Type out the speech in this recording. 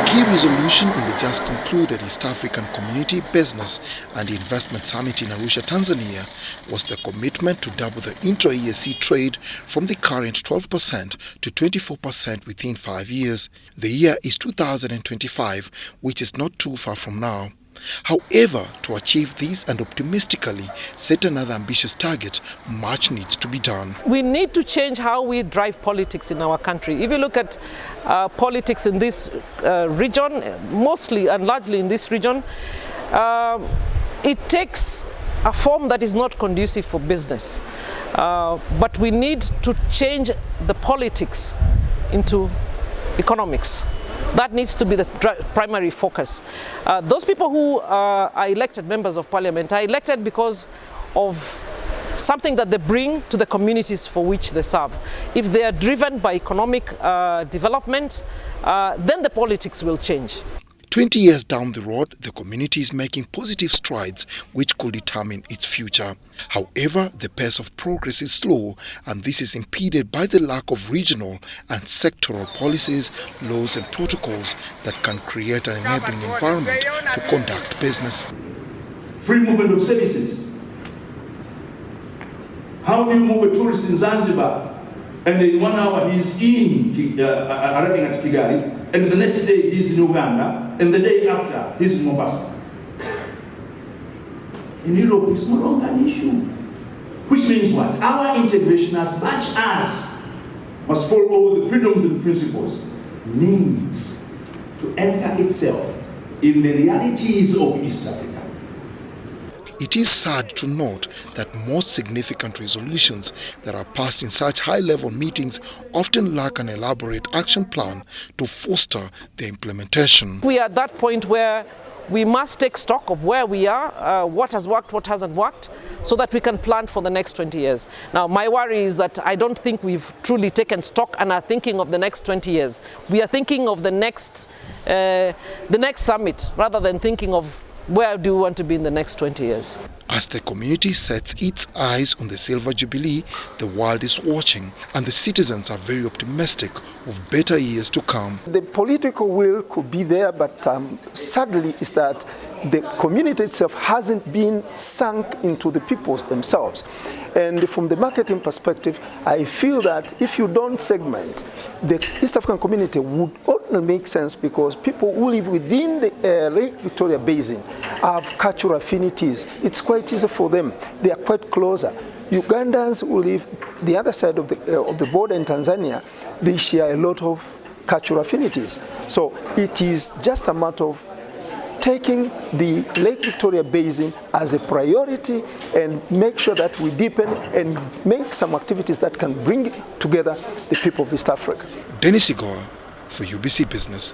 key resolution in the just concluded East African Community Business and Investment Summit in Arusha, Tanzania, was the commitment to double the intra-EAC trade from the current 12% to 24% within 5 years. The year is 2025, which is not too far from now. However, to achieve this and optimistically set another ambitious target, much needs to be done. We need to change how we drive politics in our country. If you look at politics in this region, mostly and largely in this region, it takes a form that is not conducive for business. But we need to change the politics into economics. That needs to be the primary focus. Those people who are elected members of parliament are elected because of something that they bring to the communities for which they serve. If they are driven by economic development, then the politics will change. 20 years down the road, the community is making positive strides which could determine its future. However, the pace of progress is slow, and this is impeded by the lack of regional and sectoral policies, laws and protocols that can create an enabling environment to conduct business. Free movement of services. How do you move a tourist in Zanzibar and in 1 hour he's arriving at Kigali, and the next day he's in Uganda, and the day after he's in Mombasa? In Europe, it's no longer an issue. Which means what? Our integration, as much as must fall over the freedoms and principles, needs to anchor itself in the realities of East Africa. It is sad to note that most significant resolutions that are passed in such high-level meetings often lack an elaborate action plan to foster their implementation. We are at that point where we must take stock of where we are, what has worked, what hasn't worked, so that we can plan for the next 20 years. Now, my worry is that I don't think we've truly taken stock and are thinking of the next 20 years. We are thinking of the next summit rather than thinking of where do we want to be in the next 20 years. As the community sets its eyes on the Silver Jubilee, the world is watching, and the citizens are very optimistic of better years to come. The political will could be there, but sadly is that the community itself hasn't been sunk into the peoples themselves. And from the marketing perspective, I feel that if you don't segment, the East African community would only make sense because people who live within the Lake Victoria Basin have cultural affinities. It's quite easy for them. They are quite closer. Ugandans who live the other side of the border in Tanzania, they share a lot of cultural affinities. So it is just a matter of taking the Lake Victoria Basin as a priority and make sure that we deepen and make some activities that can bring together the people of East Africa. Dennis Igoa for UBC Business.